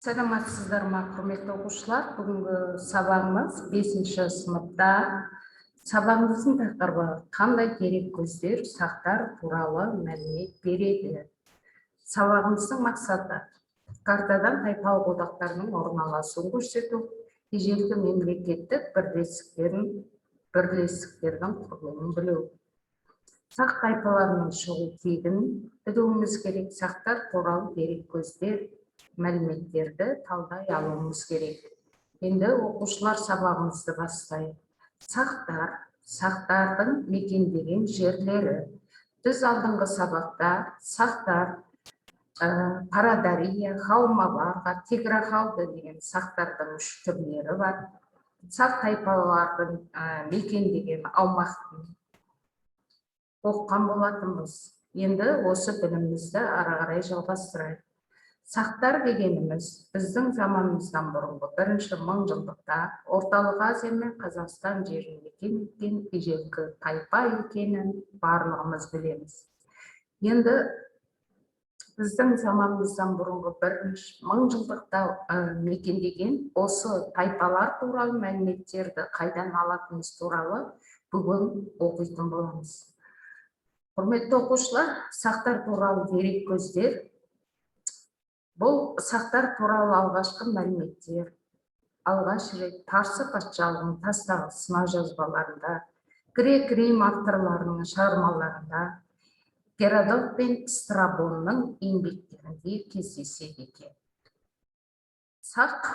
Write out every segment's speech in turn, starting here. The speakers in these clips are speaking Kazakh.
Саламатсыздар ма, құрметті оқушылар? Бүгінгі сабағымыз 5-ші сыныпта. Сабағымыздың тақырыбы қандай дерек көздер сақтар туралы мәлімет береді. Сабағымыздың мақсаты картадан тайпалық одақтарының орналасуын көрсету, ежелгі мемлекеттік бірлестіктердің құрылымын білу. Сақ тайпаларының шығу тегін білуіміз керек. Сақтар туралы дерек көздер мәліметтерді талдай алуымыз керек. Енді оқушылар сабағымызды бастайық. Сақтардың мекендеген жерлері. Біз алдыңғы сабақта сақтар, Парадария, Хаумаваға, Тиграхауды деген сақтардың 3 түрлері бар. Сақ тайпалардың мекендеген аумақтың оқыған болатынбыз. Енді осы білімімізді ары қарай жалғастырайық. Сақтар дегеніміз біздің заманымыздан бұрынғы 1-ші мыңжылдықта орталық Азия мен Қазақстан жерін мекен еткен ежелгі тайпа екенін барлығымыз білеміз. Енді біздің заманымыздан бұрынғы 1-ші мыңжылдықта мекендеген осы тайпалар туралы мәліметтерді қайдан алатынымыз туралы бүгін оқитын боламыз. Құрметті оқушылар, сақтар туралы дерек көздер. Бұл сақтар туралы алғашқы мәліметтер алғаш рет Парсы патшалығының тастағы сына жазбаларында, грек-рим авторларының шығармаларында, Геродот пен Страбонның еңбектерінде кездеседі екен. Сақ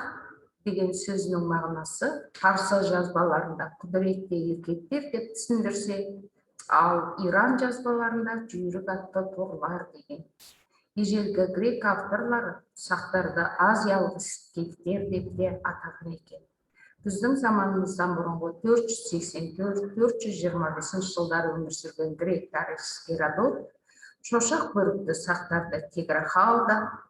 деген сөзінің мағынасы Парсы жазбаларында құдіретті еркектер деп түсіндірсе, ал Иран жазбаларында жүйрік атты торлар деген. Ежелгі грек авторлары сақтарды азиялық іскектер деп те атаған екен. Біздің заманымыздан бұрынғы 484-425 жылдар өмір сүрген грек тарихшысы Геродот шошақ бөрікті сақтарды Тиграхауда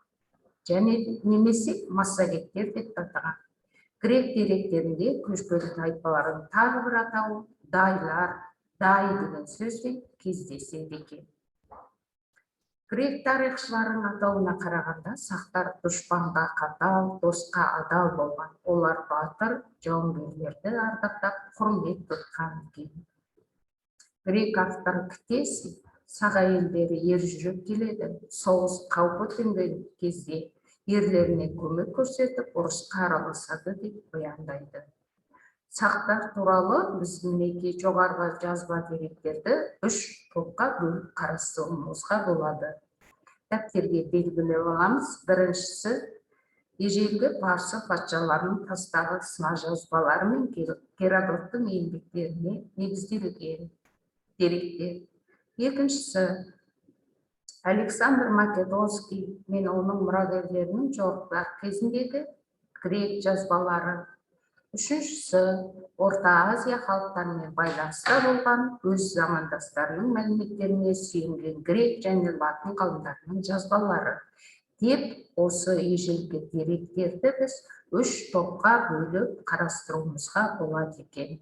және немесе массагеттер деп атаған. Грек деректерінде көшпелі тайпалардың тағы бір атауы дайлар, дай деген сөзден кездеседі екен. Грек тарихшыларының атауына қарағанда сақтар дұшпанға қатал, досқа адал болған. Олар батыр, жауынгерлерді ардақтап, құрмет тұтқан екен. Грек авторы Ктесий сақ әйелдері ержүрек келеді, соғыс қаупі төнген кезде ерлеріне көмек көрсетіп, ұрысқа араласады деп баяндайды. Сақтар туралы біз мінеки жоғарғы жазба деректерді 3 топқа бөліп қарастыруымызға болады. Дәптерге белгілеп аламыз. Біріншісі ежелгі Парсы патшаларының тастағы сына жазбалары мен Геродоттың еңбектеріне негізделген деректер. Екіншісі Александр Македонский мен оның мұрагерлерінің жорықтар кезіндегі грек жазбалары. Үшіншісі Орта Азия халықтарымен байланыста болған өз замандастарының мәліметтеріне сүйенген грек және латын ғалымдарының жазбалары. Деп осы ежелгі деректерді біз 3 топқа бөліп қарастыруымызға болады екен.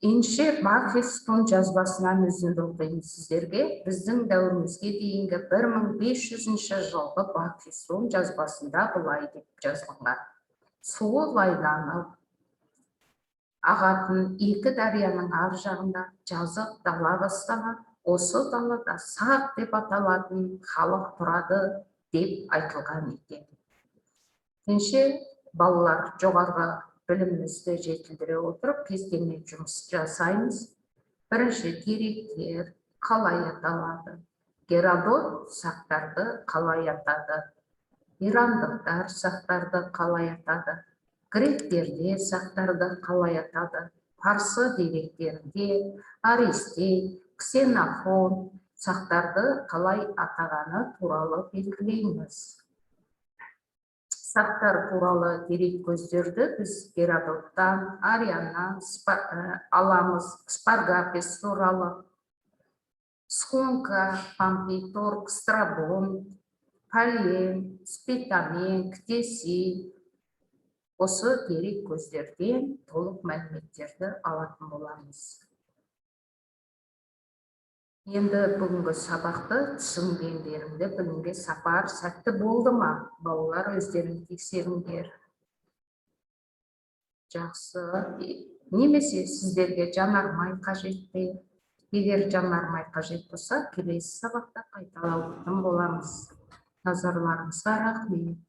Ендеше Бахистун жазбасынан үзінді оқиын сіздерге. Біздің дәуірімізге дейінгі 1500 жылғы Бахистун жазбасында былай деп жазылған. Суы лайланып, ағатын 2 дарияның ар жағында жазық дала бастаған. Осы далада сақ деп аталатын халық тұрады деп айтылған екен. Ендеше балалар жоғарғы білімімізді жетілдіре отырып, кестемен жұмыс жасаймыз. Бірінші деректер қалай аталады? Геродот сақтарды қалай атады? Ирандықтар сақтарды қалай атады? Гректерде сақтарды қалай атады? Парсы деректерінде Аристей, Ксенофон сақтарды қалай атағаны туралы белгілейміз. Сақтар туралы дерек көздерді біз Геродоттан, Арианнан аламыз. Спаргапес туралы, Схунка, Памфиторг, Страбон, Пален, Спитамен, Ктесий осы дерек көздерден толық мәліметтерді алатын боламыз. Енді бүгінгі сабақты түсінгендеріңді білімге сапар сәтті болды ма? Балалар өздерің тексеріңдер. Жақсы. Немесе сіздерге жанармай қажет пе? Егер жанармай қажет болса, келесі сабақта қайталайтын боламыз. Назарларыңызға рахмет.